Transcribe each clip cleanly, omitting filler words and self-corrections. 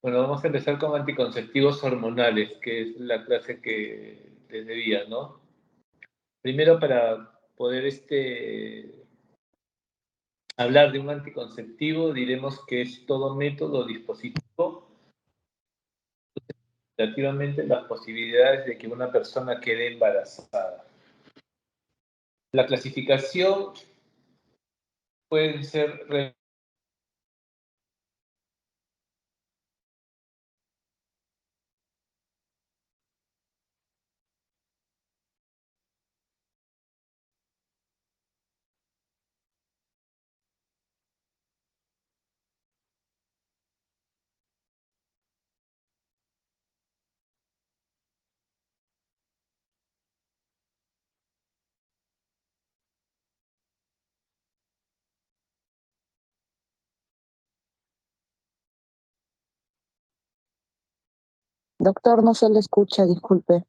Bueno, vamos a empezar con anticonceptivos hormonales, que es la clase que les debía, ¿no? Primero, para poder hablar de un anticonceptivo, diremos que es todo método o dispositivo relativamente las posibilidades de que una persona quede embarazada. La clasificación puede ser Doctor, no se le escucha, disculpe.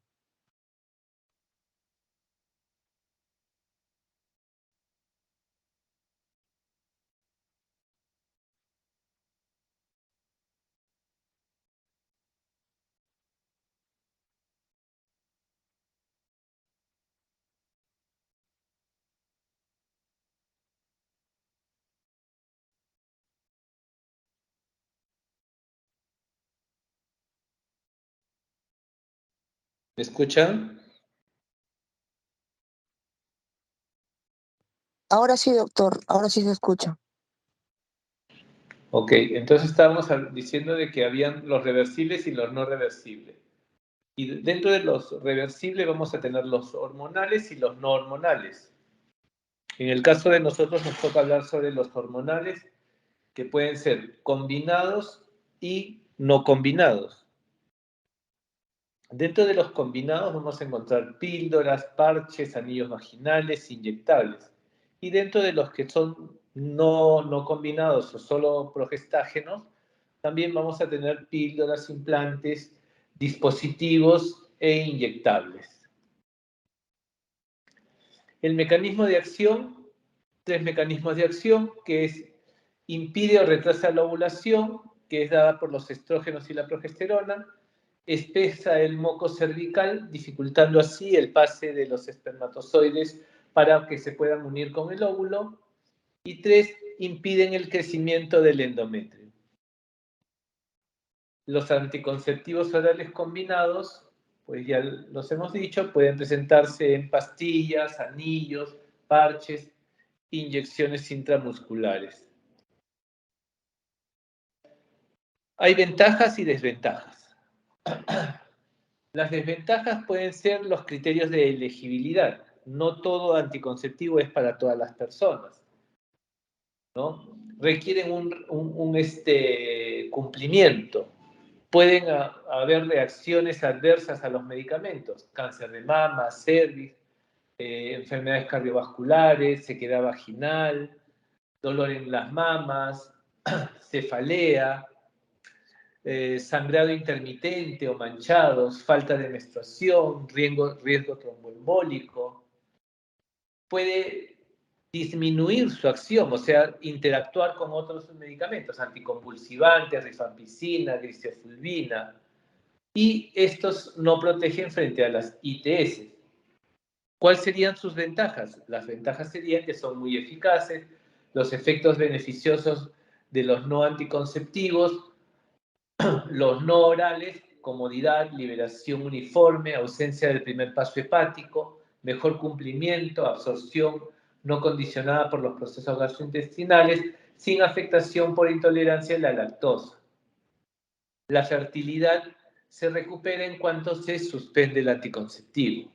¿Me escuchan? Ahora sí, doctor, ahora sí se escucha. Ok, entonces estábamos diciendo de que habían los reversibles y los no reversibles. Y dentro de los reversibles vamos a tener los hormonales y los no hormonales. En el caso de nosotros nos toca hablar sobre los hormonales, que pueden ser combinados y no combinados. Dentro de los combinados vamos a encontrar píldoras, parches, anillos vaginales, inyectables. Y dentro de los que son no combinados o solo progestágenos, también vamos a tener píldoras, implantes, dispositivos e inyectables. El mecanismo de acción, tres mecanismos de acción, que es impide o retrasa la ovulación, que es dada por los estrógenos y la progesterona, espesa el moco cervical, dificultando así el pase de los espermatozoides para que se puedan unir con el óvulo, y tres, impiden el crecimiento del endometrio. Los anticonceptivos orales combinados, pues ya los hemos dicho, pueden presentarse en pastillas, anillos, parches, inyecciones intramusculares. Hay ventajas y desventajas. Las desventajas pueden ser los criterios de elegibilidad. No todo anticonceptivo es para todas las personas, ¿no? Requieren un cumplimiento. Pueden haber reacciones adversas a los medicamentos, cáncer de mama, cervix, enfermedades cardiovasculares, sequedad vaginal, dolor en las mamas, cefalea, sangrado intermitente o manchados, falta de menstruación, riesgo tromboembólico. Puede disminuir su acción, o sea, interactuar con otros medicamentos, anticonvulsivantes, rifampicina, glicerfulvina, y estos no protegen frente a las ITS. ¿Cuáles serían sus ventajas? Las ventajas serían que son muy eficaces, los efectos beneficiosos de los no anticonceptivos, los no orales, comodidad, liberación uniforme, ausencia del primer paso hepático, mejor cumplimiento, absorción no condicionada por los procesos gastrointestinales, sin afectación por intolerancia a la lactosa. La fertilidad se recupera en cuanto se suspende el anticonceptivo.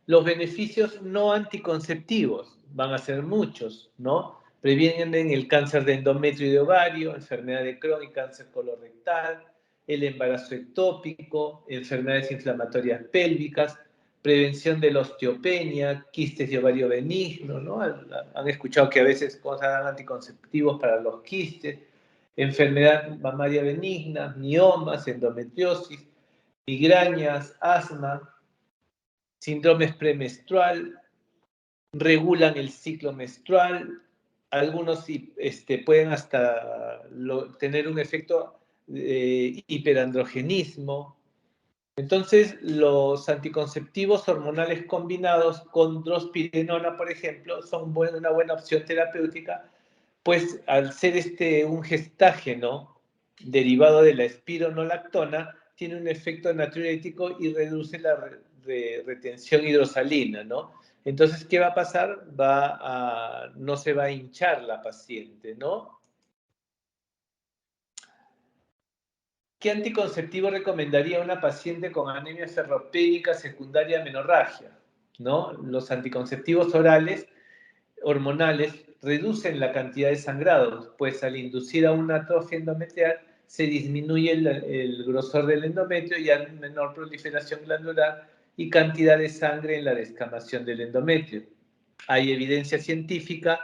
Los beneficios no anticonceptivos van a ser muchos, ¿no? Previenen el cáncer de endometrio y de ovario, enfermedad de Crohn y cáncer colorectal, el embarazo ectópico, enfermedades inflamatorias pélvicas, prevención de la osteopenia, quistes de ovario benigno, ¿no? Han escuchado que a veces se dan anticonceptivos para los quistes, enfermedad mamaria benigna, miomas, endometriosis, migrañas, asma, síndromes premenstrual, regulan el ciclo menstrual, algunos pueden hasta tener un efecto hiperandrogenismo. Entonces, los anticonceptivos hormonales combinados con drospirenona, por ejemplo, son una buena opción terapéutica, pues al ser un gestágeno derivado de la espironolactona, tiene un efecto natriurético y reduce la retención hidrosalina, ¿no? Entonces, ¿qué va a pasar? No se va a hinchar la paciente, ¿no? ¿Qué anticonceptivo recomendaría a una paciente con anemia ferropénica secundaria menorragia? ¿No? Los anticonceptivos orales, hormonales, reducen la cantidad de sangrado, pues al inducir a una atrofia endometrial se disminuye el grosor del endometrio y hay menor proliferación glandular y cantidad de sangre en la descamación del endometrio. Hay evidencia científica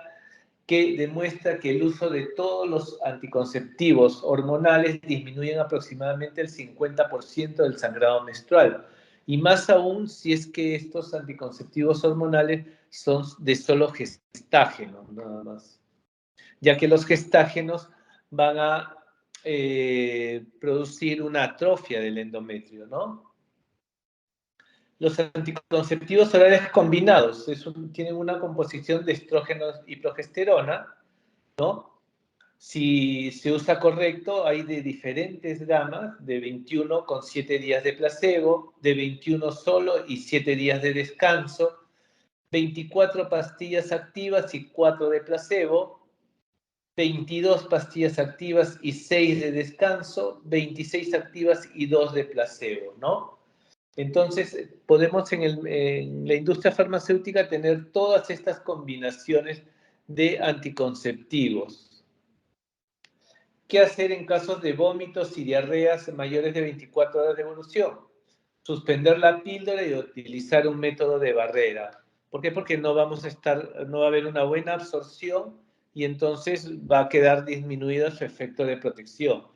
que demuestra que el uso de todos los anticonceptivos hormonales disminuyen aproximadamente el 50% del sangrado menstrual. Y más aún si es que estos anticonceptivos hormonales son de solo gestágeno, nada más. Ya que los gestágenos van a producir una atrofia del endometrio, ¿no? Los anticonceptivos orales combinados tienen una composición de estrógenos y progesterona, ¿no? Si se usa correcto, hay de diferentes gamas, de 21 con 7 días de placebo, de 21 solo y 7 días de descanso, 24 pastillas activas y 4 de placebo, 22 pastillas activas y 6 de descanso, 26 activas y 2 de placebo, ¿no? Entonces, podemos en la industria farmacéutica tener todas estas combinaciones de anticonceptivos. ¿Qué hacer en casos de vómitos y diarreas mayores de 24 horas de evolución? Suspender la píldora y utilizar un método de barrera. ¿Por qué? Porque no va a haber una buena absorción y entonces va a quedar disminuido su efecto de protección.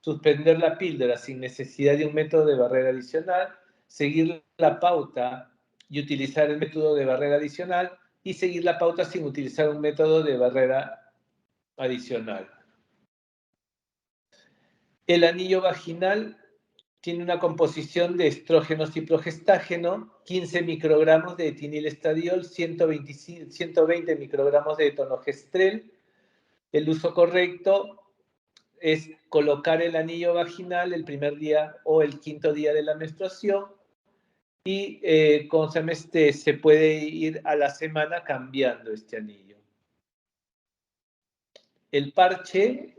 Suspender la píldora sin necesidad de un método de barrera adicional, seguir la pauta y utilizar el método de barrera adicional y seguir la pauta sin utilizar un método de barrera adicional. El anillo vaginal tiene una composición de estrógenos y progestágeno, 15 microgramos de etinilestadiol, 120 microgramos de etonogestrel. El uso correcto es colocar el anillo vaginal el primer día o el quinto día de la menstruación y se puede ir a la semana cambiando este anillo. El parche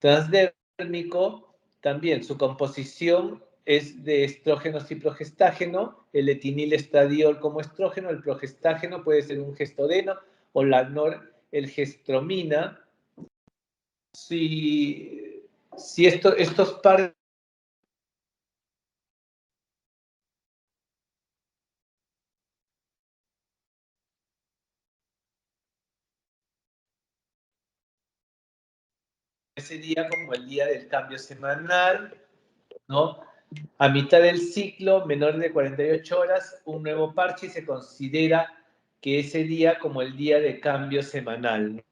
transdérmico, también su composición es de estrógenos y progestágeno, el etinilestadiol como estrógeno, el progestágeno puede ser un gestodeno o la norelgestromina. Si estos pares ese día como el día del cambio semanal, ¿no? A mitad del ciclo, menor de 48 horas, un nuevo parche y se considera que ese día como el día de cambio semanal, ¿no?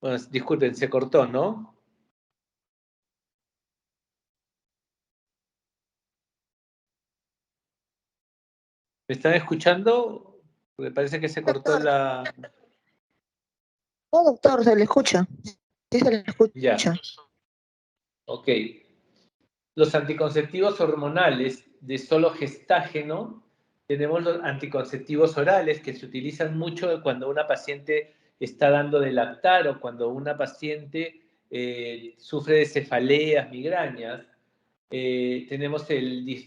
Bueno, disculpen, se cortó, ¿no? ¿Me están escuchando? Me parece que se cortó Doctor, la... no, doctor, se le escucha. Sí, se le Ya, escucha. ok. Los anticonceptivos hormonales de solo gestágeno, tenemos los anticonceptivos orales que se utilizan mucho cuando una paciente está dando de lactar o cuando una paciente sufre de cefaleas, migrañas. Tenemos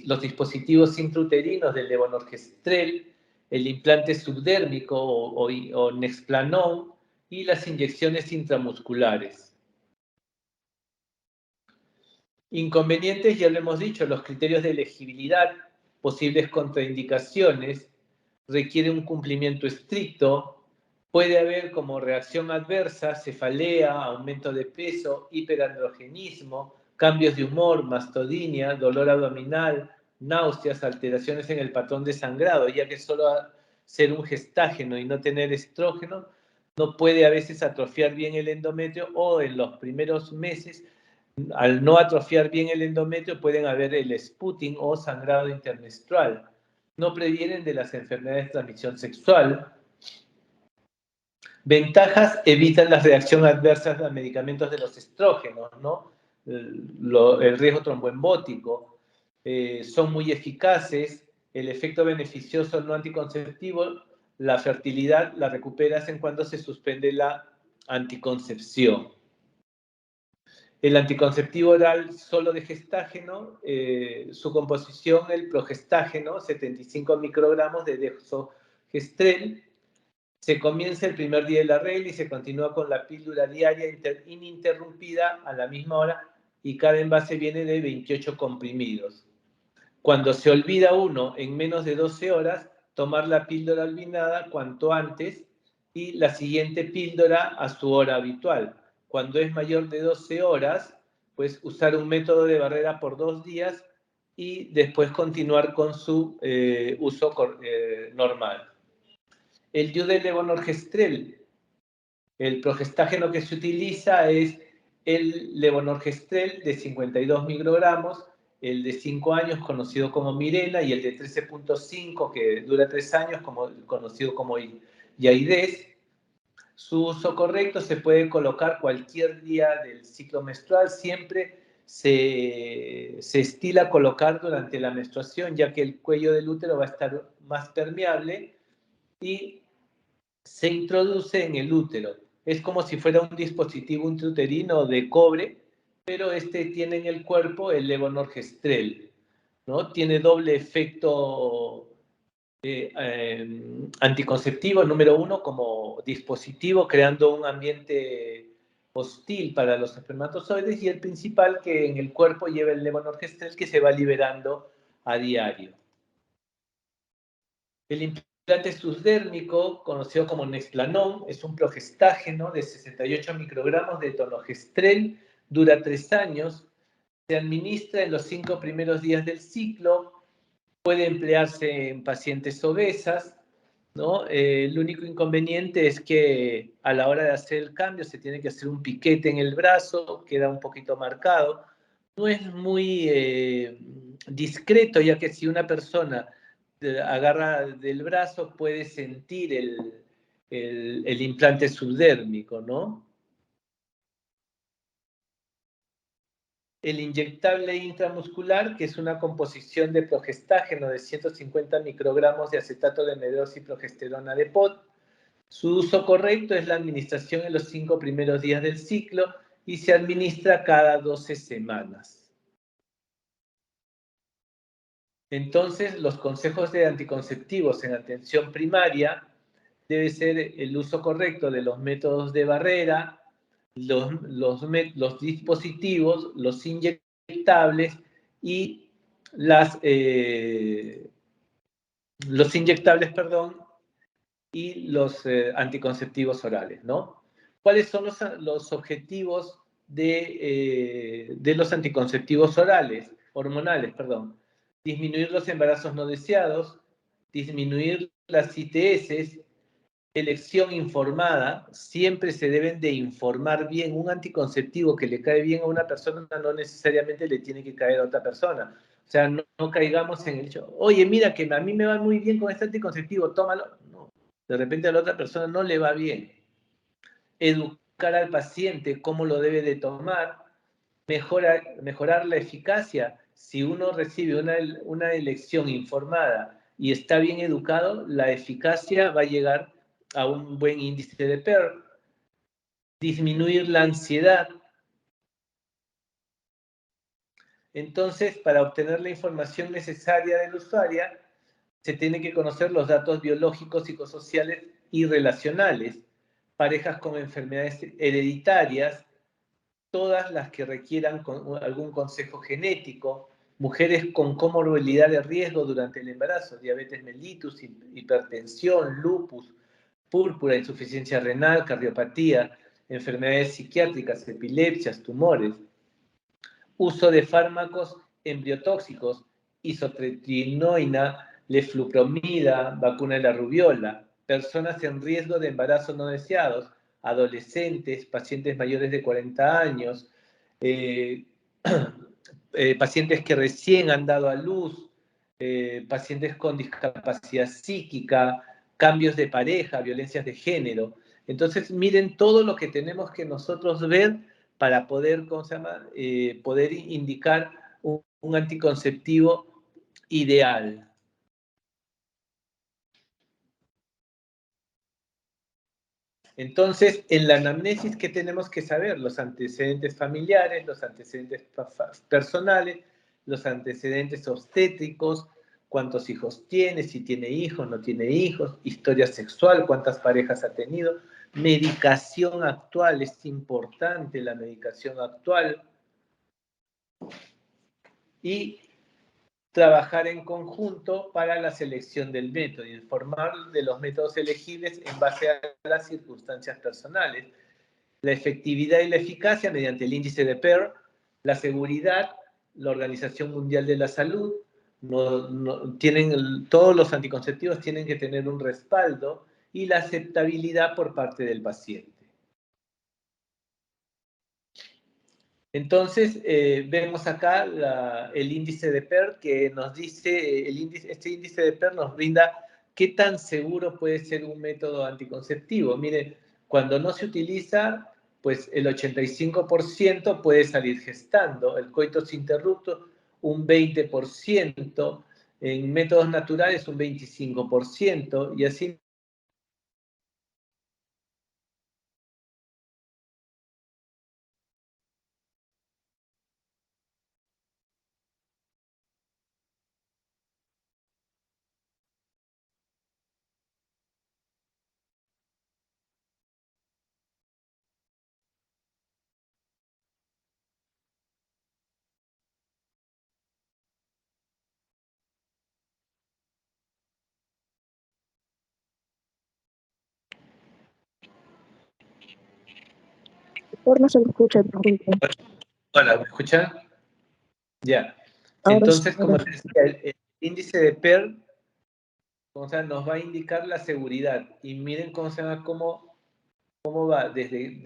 los dispositivos intrauterinos del levonorgestrel, el implante subdérmico o Nexplanon y las inyecciones intramusculares. Inconvenientes, ya lo hemos dicho, los criterios de elegibilidad, posibles contraindicaciones, requiere un cumplimiento estricto, Puede haber como reacción adversa cefalea, aumento de peso, hiperandrogenismo, cambios de humor, mastodinia, dolor abdominal, náuseas, alteraciones en el patrón de sangrado, ya que solo ser un gestágeno y no tener estrógeno no puede a veces atrofiar bien el endometrio, o en los primeros meses, al no atrofiar bien el endometrio, pueden haber el sputting o sangrado intermenstrual. No previenen de las enfermedades de transmisión sexual. Ventajas: evitan las reacciones adversas a medicamentos de los estrógenos, ¿no? El riesgo tromboembótico. Son muy eficaces. El efecto beneficioso no anticonceptivo, la fertilidad la recuperas en cuando se suspende la anticoncepción. El anticonceptivo oral solo de gestágeno, su composición, el progestágeno, 75 microgramos de desogestrel. Se comienza el primer día de la regla y se continúa con la píldora diaria ininterrumpida a la misma hora, y cada envase viene de 28 comprimidos. Cuando se olvida uno en menos de 12 horas, tomar la píldora albinada cuanto antes y la siguiente píldora a su hora habitual. Cuando es mayor de 12 horas, pues usar un método de barrera por 2 días y después continuar con su uso normal. El DIU del levonorgestrel, el progestágeno que se utiliza es el levonorgestrel de 52 microgramos, el de 5 años conocido como Mirena y el de 13.5 que dura 3 años conocido como Yaides. Su uso correcto se puede colocar cualquier día del ciclo menstrual, siempre se estila colocar durante la menstruación, ya que el cuello del útero va a estar más permeable y se introduce en el útero. Es como si fuera un dispositivo intrauterino de cobre, pero este tiene en el cuerpo el levonorgestrel, ¿no? Tiene doble efecto anticonceptivo, número uno, como dispositivo, creando un ambiente hostil para los espermatozoides, y el principal, que en el cuerpo lleva el levonorgestrel, que se va liberando a diario. El implante subdérmico, conocido como Nexplanon, es un progestágeno de 68 microgramos de tonogestrel, dura 3 años, se administra en los 5 primeros días del ciclo, puede emplearse en pacientes obesas, ¿no? El único inconveniente es que a la hora de hacer el cambio se tiene que hacer un piquete en el brazo, queda un poquito marcado. No es muy discreto, ya que si una persona agarra del brazo puede sentir el implante subdérmico, ¿no? El inyectable intramuscular, que es una composición de progestágeno de 150 microgramos de acetato de medroxiprogesterona de POT. Su uso correcto es la administración en los 5 primeros días del ciclo y se administra cada 12 semanas. Entonces, los consejos de anticonceptivos en atención primaria debe ser el uso correcto de los métodos de barrera, los dispositivos, los inyectables y los inyectables, perdón, y los anticonceptivos orales, ¿no? ¿Cuáles son los objetivos de los anticonceptivos hormonales, perdón? Disminuir los embarazos no deseados, disminuir las ITS, elección informada. Siempre se deben de informar bien. Un anticonceptivo que le cae bien a una persona no necesariamente le tiene que caer a otra persona. O sea, no caigamos en el hecho, oye, mira que a mí me va muy bien con este anticonceptivo, tómalo. No, de repente a la otra persona no le va bien. Educar al paciente cómo lo debe de tomar, mejorar la eficacia. Si uno recibe una elección informada y está bien educado, la eficacia va a llegar a un buen índice de PER. Disminuir la ansiedad. Entonces, para obtener la información necesaria del usuario, se tiene que conocer los datos biológicos, psicosociales y relacionales, parejas con enfermedades hereditarias, todas las que requieran algún consejo genético, mujeres con comorbilidad de riesgo durante el embarazo, diabetes mellitus, hipertensión, lupus, púrpura, insuficiencia renal, cardiopatía, enfermedades psiquiátricas, epilepsias, tumores, uso de fármacos embriotóxicos, isotretinoína, leflupromida, vacuna de la rubiola, personas en riesgo de embarazo no deseados, adolescentes, pacientes mayores de 40 años, eh, pacientes que recién han dado a luz, pacientes con discapacidad psíquica, cambios de pareja, violencias de género. Entonces, miren todo lo que tenemos que nosotros ver para poder, ¿cómo se llama? Poder indicar un anticonceptivo ideal. Entonces, en la anamnesis, ¿qué tenemos que saber? Los antecedentes familiares, los antecedentes personales, los antecedentes obstétricos, cuántos hijos tiene, si tiene hijos, no tiene hijos, historia sexual, cuántas parejas ha tenido, medicación actual, es importante la medicación actual, y trabajar en conjunto para la selección del método, informar de los métodos elegibles en base a las circunstancias personales, la efectividad y la eficacia mediante el índice de PER, la seguridad, la Organización Mundial de la Salud, todos los anticonceptivos tienen que tener un respaldo, y la aceptabilidad por parte del paciente. Entonces, vemos acá el índice de PER que nos dice, este índice de PER nos brinda qué tan seguro puede ser un método anticonceptivo. Mire, cuando no se utiliza, pues el 85% puede salir gestando, el coitus interruptus un 20%, en métodos naturales un 25%, y así. Por no se lo escucha, disculpe. Hola, ¿me escuchan? Ya. Ahora sí, Entonces, como te decía, el índice de PER, o sea, nos va a indicar la seguridad. Y miren cómo se llama, cómo va desde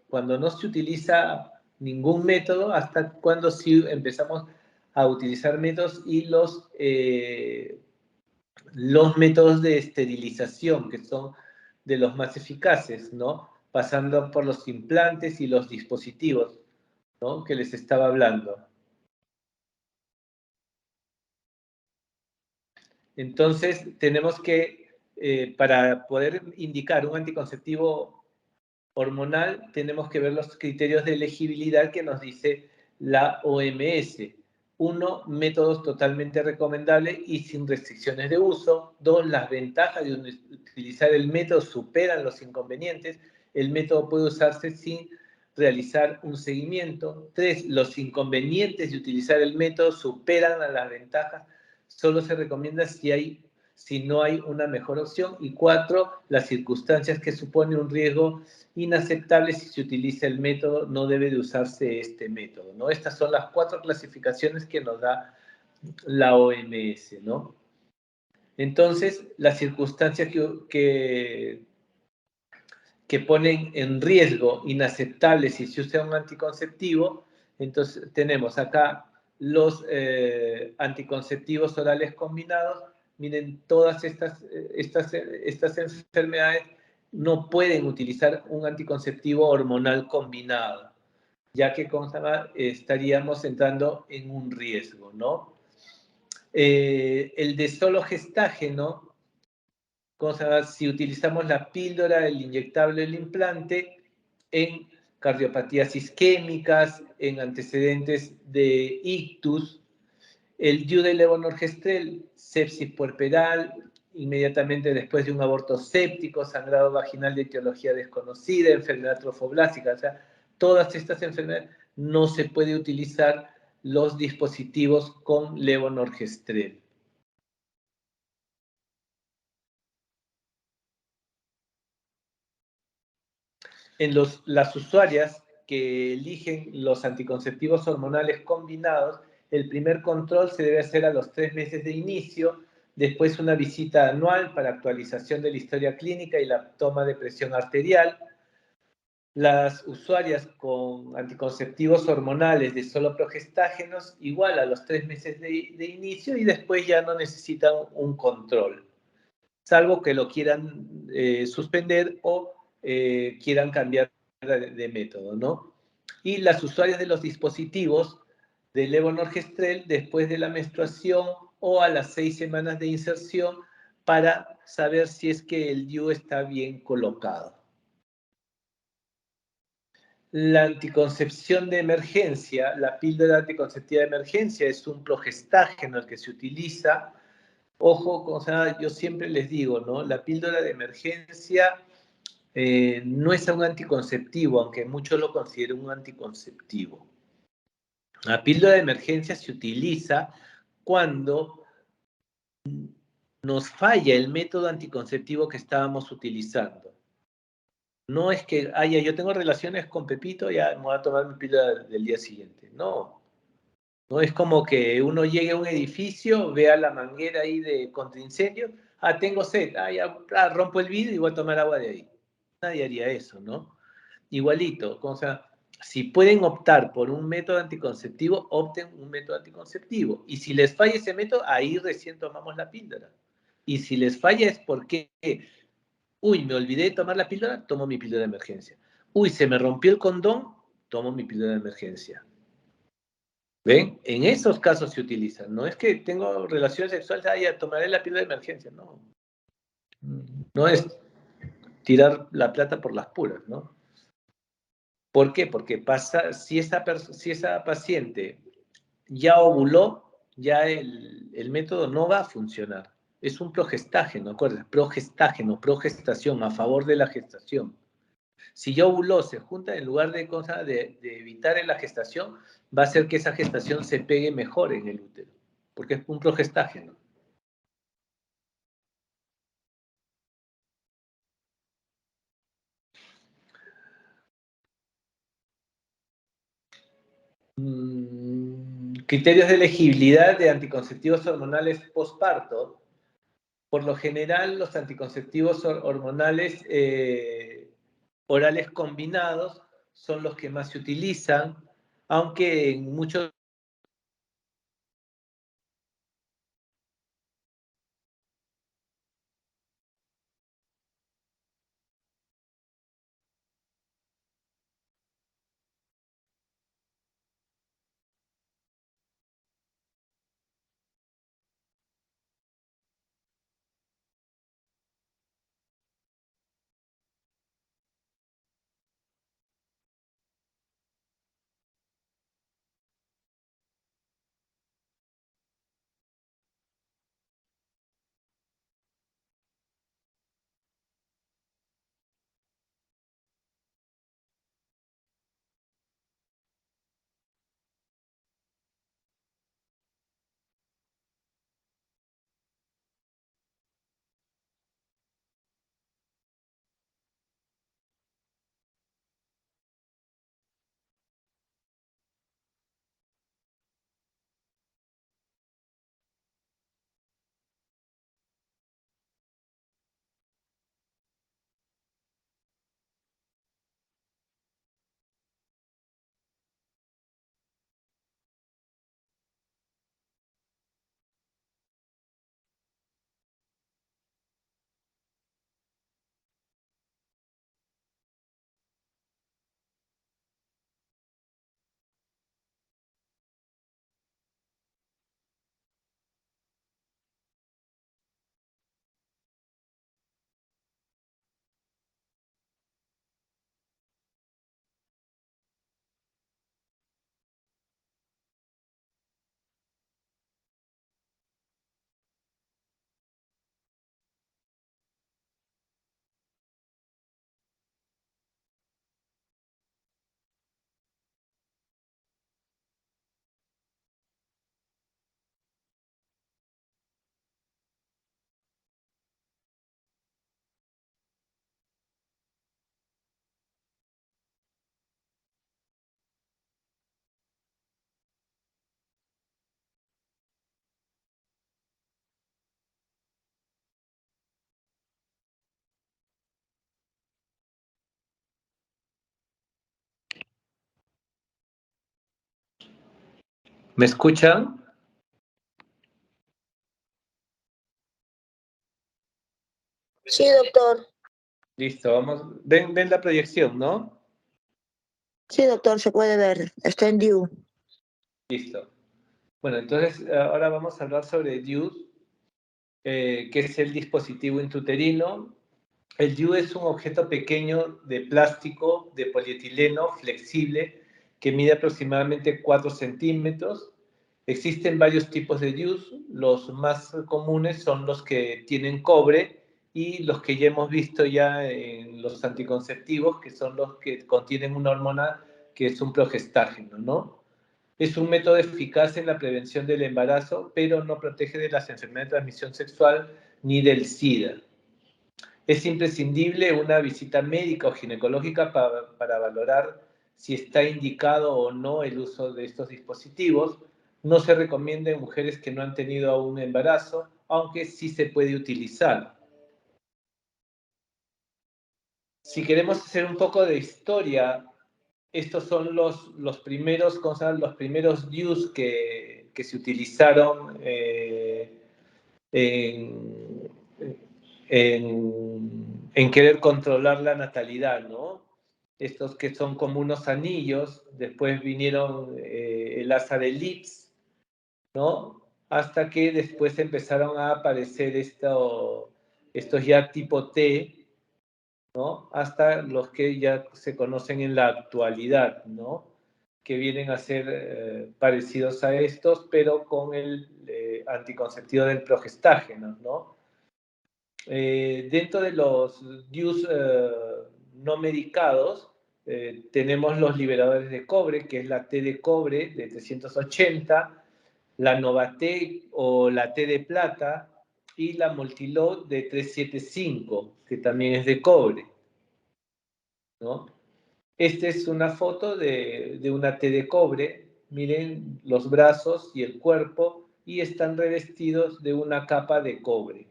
cuando no se utiliza ningún método hasta cuando sí empezamos a utilizar métodos, y los métodos de esterilización, que son de los más eficaces, ¿no? Pasando por los implantes y los dispositivos, ¿no? Que les estaba hablando. Entonces, tenemos que, para poder indicar un anticonceptivo hormonal, tenemos que ver los criterios de elegibilidad que nos dice la OMS. 1, métodos totalmente recomendables y sin restricciones de uso. 2, las ventajas de utilizar el método superan los inconvenientes. El método puede usarse sin realizar un seguimiento. 3, los inconvenientes de utilizar el método superan a las ventajas. Solo se recomienda si no hay una mejor opción. Y 4, las circunstancias que supone un riesgo inaceptable si se utiliza el método, no debe de usarse este método, ¿no? Estas son las 4 clasificaciones que nos da la OMS, ¿no? Entonces, las circunstancias que ponen en riesgo inaceptables si se usa un anticonceptivo, entonces tenemos acá los anticonceptivos orales combinados. Miren, todas estas enfermedades no pueden utilizar un anticonceptivo hormonal combinado, ya que estaríamos entrando en un riesgo, ¿no? El de solo gestágeno, si utilizamos la píldora, el inyectable, el implante, en cardiopatías isquémicas, en antecedentes de ictus, el DIU de levonorgestrel, sepsis puerperal, inmediatamente después de un aborto séptico, sangrado vaginal de etiología desconocida, enfermedad trofoblásica, o sea, todas estas enfermedades no se puede utilizar los dispositivos con levonorgestrel. las usuarias que eligen los anticonceptivos hormonales combinados, el primer control se debe hacer a los 3 meses de inicio, después una visita anual para actualización de la historia clínica y la toma de presión arterial. Las usuarias con anticonceptivos hormonales de solo progestágenos, igual a los 3 meses de inicio y después ya no necesitan un control, salvo que lo quieran suspender o quieran cambiar de método, ¿no? Y las usuarias de los dispositivos de levonorgestrel después de la menstruación o a las 6 semanas de inserción para saber si es que el DIU está bien colocado. La anticoncepción de emergencia, la píldora anticonceptiva de emergencia es un progestágeno el que se utiliza. Ojo, o sea, yo siempre les digo, ¿no? La píldora de emergencia no es un anticonceptivo, aunque muchos lo consideren un anticonceptivo. La píldora de emergencia se utiliza cuando nos falla el método anticonceptivo que estábamos utilizando. No es que, yo tengo relaciones con Pepito, ya me voy a tomar mi píldora del día siguiente. No, no es como que uno llegue a un edificio, vea la manguera ahí de contraincendio, tengo sed, ya rompo el vidrio y voy a tomar agua de ahí. Nadie haría eso, ¿no? Igualito, o sea, si pueden optar por un método anticonceptivo, opten un método anticonceptivo. Y si les falla ese método, ahí recién tomamos la píldora. Y si les falla es porque, uy, me olvidé de tomar la píldora, tomo mi píldora de emergencia. Uy, se me rompió el condón, tomo mi píldora de emergencia. ¿Ven? En esos casos se utilizan. No es que tengo relaciones sexuales, ya tomaré la píldora de emergencia. No. No es tirar la plata por las puras, ¿no? ¿Por qué? Porque pasa, si esa paciente ya ovuló, ya el método no va a funcionar. Es un progestágeno, acuérdense, progestágeno, progestación, a favor de la gestación. Si ya ovuló, se junta, en lugar de evitar en la gestación, va a hacer que esa gestación se pegue mejor en el útero, porque es un progestágeno. Criterios de elegibilidad de anticonceptivos hormonales postparto. Por lo general, los anticonceptivos hormonales orales combinados son los que más se utilizan, aunque en muchos ¿Me escuchan? Sí, doctor. Listo, vamos. Ven la proyección, ¿no? Sí, doctor, se puede ver. Está en Due. Listo. Bueno, entonces ahora vamos a hablar sobre DIU, que es el dispositivo intrauterino. El DIU es un objeto pequeño de plástico de polietileno flexible que mide aproximadamente 4 centímetros. Existen varios tipos de DIUs. Los más comunes son los que tienen cobre y los que ya hemos visto ya en los anticonceptivos, que son los que contienen una hormona que es un progestágeno, ¿no? Es un método eficaz en la prevención del embarazo, pero no protege de las enfermedades de transmisión sexual ni del SIDA. Es imprescindible una visita médica o ginecológica para valorar si está indicado o no el uso de estos dispositivos. No se recomienda en mujeres que no han tenido aún embarazo, aunque sí se puede utilizar. Si queremos hacer un poco de historia, estos son los primeros DIUs que se utilizaron en, en querer controlar la natalidad, ¿no? Estos que son como unos anillos, después vinieron el asa de Litz, ¿no? Hasta que después empezaron a aparecer estos ya tipo T, ¿no? Hasta los que ya se conocen en la actualidad, ¿no? Que vienen a ser parecidos a estos, pero con el anticonceptivo del progestágeno, ¿no? Dentro de los DIUs no medicados, tenemos los liberadores de cobre, que es la T de cobre de 380, la Novate o la T de plata y la Multilot de 375, que también es de cobre, ¿no? Esta es una foto de una T de cobre. Miren los brazos y el cuerpo y están revestidos de una capa de cobre.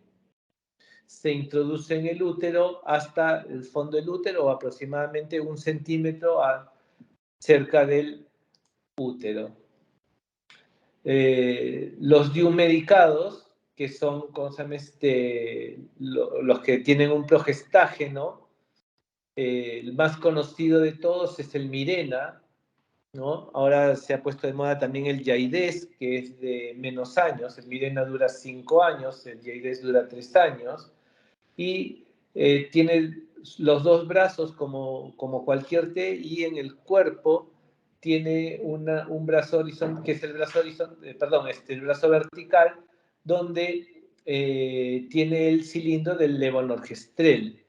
Se introduce en el útero hasta el fondo del útero, aproximadamente 1 centímetro cerca del útero. Los DIU medicados, que son los que tienen un progestágeno, el más conocido de todos es el Mirena, ¿no? Ahora se ha puesto de moda también el Yaides, que es de menos años. El Mirena dura 5 años, el Yaides dura 3 años. Y tiene los dos brazos como cualquier T y en el cuerpo tiene un brazo horizontal, que es el brazo horizontal, el brazo vertical, donde tiene el cilindro del levonorgestrel.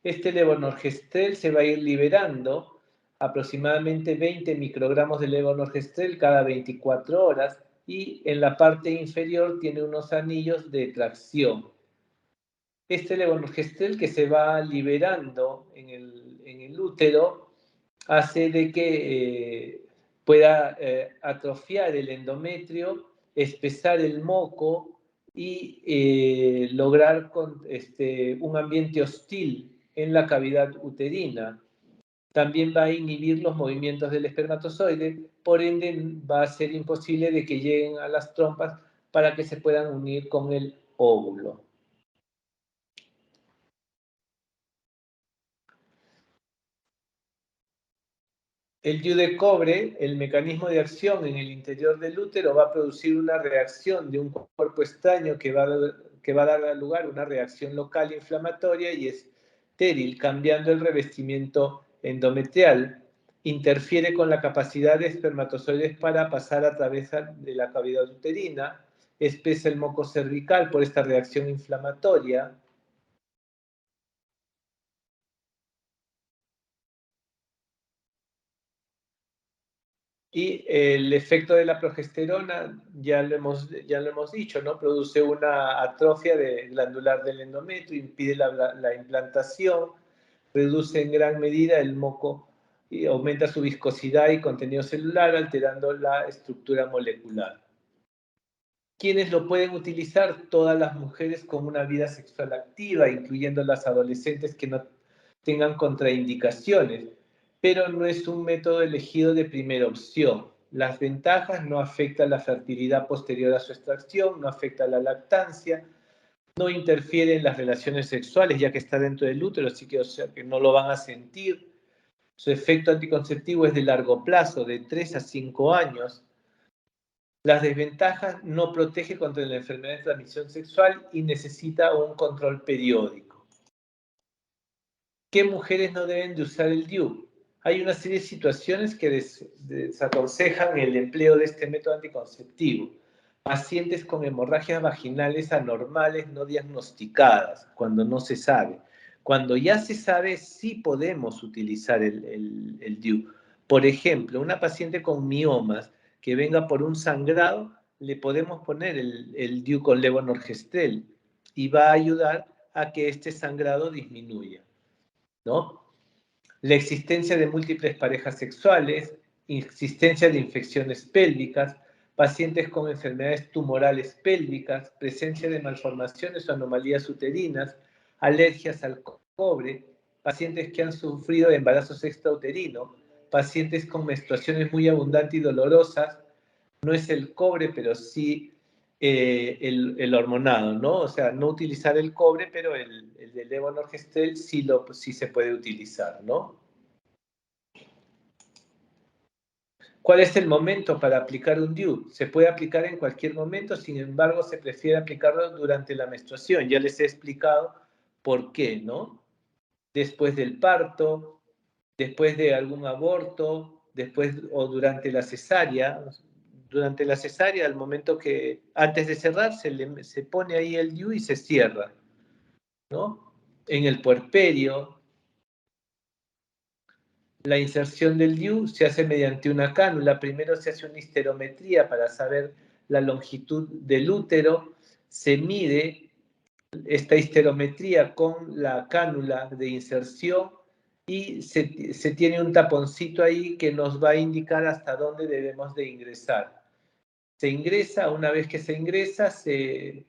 Este levonorgestrel se va a ir liberando aproximadamente 20 microgramos de levonorgestrel cada 24 horas y en la parte inferior tiene unos anillos de tracción. Este levonorgestrel que se va liberando en el útero hace de que pueda atrofiar el endometrio, espesar el moco y lograr un ambiente hostil en la cavidad uterina. También va a inhibir los movimientos del espermatozoide, por ende va a ser imposible de que lleguen a las trompas para que se puedan unir con el óvulo. El DIU de cobre, el mecanismo de acción en el interior del útero va a producir una reacción de un cuerpo extraño que va a dar lugar a una reacción local inflamatoria y estéril, cambiando el revestimiento endometrial. Interfiere con la capacidad de espermatozoides para pasar a través de la cavidad uterina, espesa el moco cervical por esta reacción inflamatoria. Y el efecto de la progesterona, ya lo hemos dicho, ¿no? Produce una atrofia glandular del endometrio, impide la implantación, reduce en gran medida el moco y aumenta su viscosidad y contenido celular, alterando la estructura molecular. ¿Quiénes lo pueden utilizar? Todas las mujeres con una vida sexual activa, incluyendo las adolescentes que no tengan contraindicaciones, pero no es un método elegido de primera opción. Las ventajas: no afecta la fertilidad posterior a su extracción, no afecta la lactancia, no interfiere en las relaciones sexuales ya que está dentro del útero, así que, o sea, que no lo van a sentir. Su efecto anticonceptivo es de largo plazo, de 3 a 5 años. Las desventajas: no protege contra la enfermedad de transmisión sexual y necesita un control periódico. ¿Qué mujeres no deben de usar el DIU? Hay una serie de situaciones que desaconsejan el empleo de este método anticonceptivo. Pacientes con hemorragias vaginales anormales no diagnosticadas, cuando no se sabe. Cuando ya se sabe, sí podemos utilizar el DIU. Por ejemplo, una paciente con miomas que venga por un sangrado, le podemos poner el DIU con levonorgestrel y va a ayudar a que este sangrado disminuya, ¿no? La existencia de múltiples parejas sexuales, existencia de infecciones pélvicas, pacientes con enfermedades tumorales pélvicas, presencia de malformaciones o anomalías uterinas, alergias al cobre, pacientes que han sufrido embarazos extrauterinos, pacientes con menstruaciones muy abundantes y dolorosas. No es el cobre, pero sí el hormonado, ¿no? O sea, no utilizar el cobre, pero el de levonorgestrel sí se puede utilizar, ¿no? ¿Cuál es el momento para aplicar un DIU? Se puede aplicar en cualquier momento, sin embargo, se prefiere aplicarlo durante la menstruación. Ya les he explicado por qué, ¿no? Después del parto, después de algún aborto, después o durante la cesárea. Durante la cesárea, al momento que, antes de cerrar, se pone ahí el DIU y se cierra, ¿no? En el puerperio, la inserción del DIU se hace mediante una cánula. Primero se hace una histerometría para saber la longitud del útero. Se mide esta histerometría con la cánula de inserción y se tiene un taponcito ahí que nos va a indicar hasta dónde debemos de ingresar. Se ingresa, una vez que se ingresa, se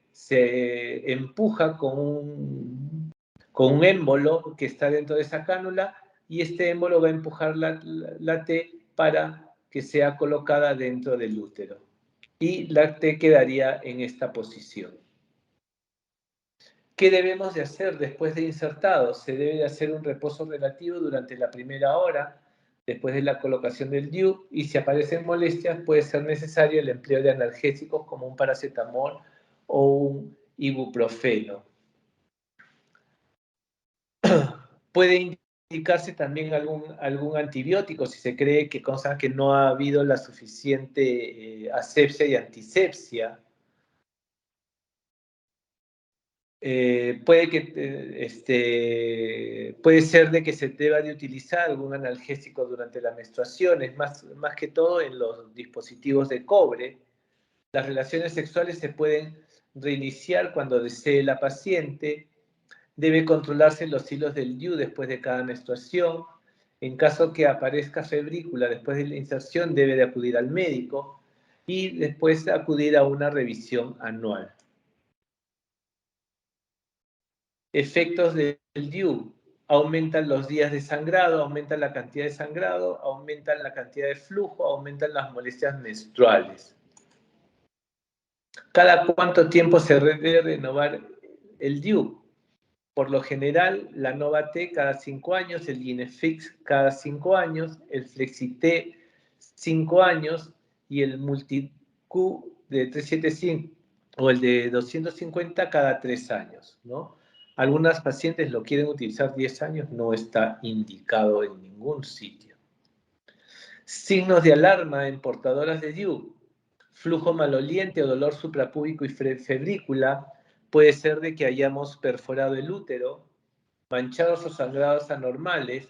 empuja con un émbolo que está dentro de esa cánula y este émbolo va a empujar la T para que sea colocada dentro del útero. Y la T quedaría en esta posición. ¿Qué debemos de hacer después de insertado? Se debe de hacer un reposo relativo durante la primera hora después de la colocación del DIU y si aparecen molestias puede ser necesario el empleo de analgésicos como un paracetamol o un ibuprofeno. Puede indicarse también algún antibiótico si se cree que no ha habido la suficiente asepsia y antisepsia. Puede ser de que se deba de utilizar algún analgésico durante la menstruación, es más que todo en los dispositivos de cobre. Las relaciones sexuales se pueden reiniciar cuando desee la paciente. Debe controlarse los hilos del DIU después de cada menstruación. En caso que aparezca febrícula después de la inserción, debe de acudir al médico y después acudir a una revisión anual. Efectos del DIU: aumentan los días de sangrado, aumentan la cantidad de sangrado, aumentan la cantidad de flujo, aumentan las molestias menstruales. ¿Cada cuánto tiempo se debe renovar el DIU? Por lo general, la Nova-T cada 5 años, el Ginefix cada 5 años, el Flexi-T 5 años y el Multi-Q de 375 o el de 250 cada 3 años, ¿no? Algunas pacientes lo quieren utilizar 10 años, no está indicado en ningún sitio. Signos de alarma en portadoras de DIU: flujo maloliente o dolor suprapúbico y febrícula. Puede ser de que hayamos perforado el útero, manchados o sangrados anormales,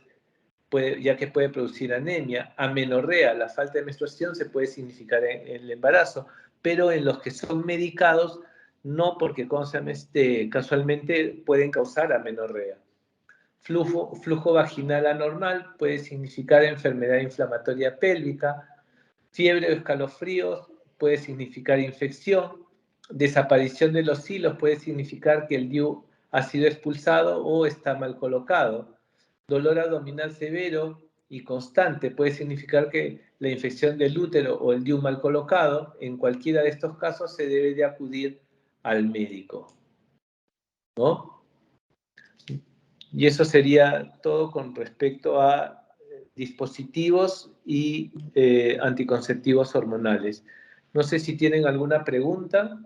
ya que puede producir anemia. Amenorrea, la falta de menstruación se puede significar en el embarazo, pero en los que son medicados, no, porque casualmente pueden causar amenorrea. Flujo vaginal anormal puede significar enfermedad inflamatoria pélvica. Fiebre o escalofríos puede significar infección. Desaparición de los hilos puede significar que el DIU ha sido expulsado o está mal colocado. Dolor abdominal severo y constante puede significar que la infección del útero o el DIU mal colocado, en cualquiera de estos casos se debe de acudir al médico, ¿no? Y eso sería todo con respecto a dispositivos y anticonceptivos hormonales. No sé si tienen alguna pregunta.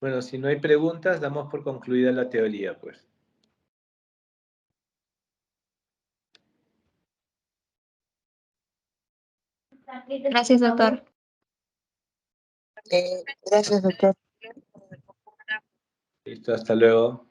Bueno, si no hay preguntas, damos por concluida la teoría, pues. Gracias, doctor. Gracias, doctor. Listo, hasta luego.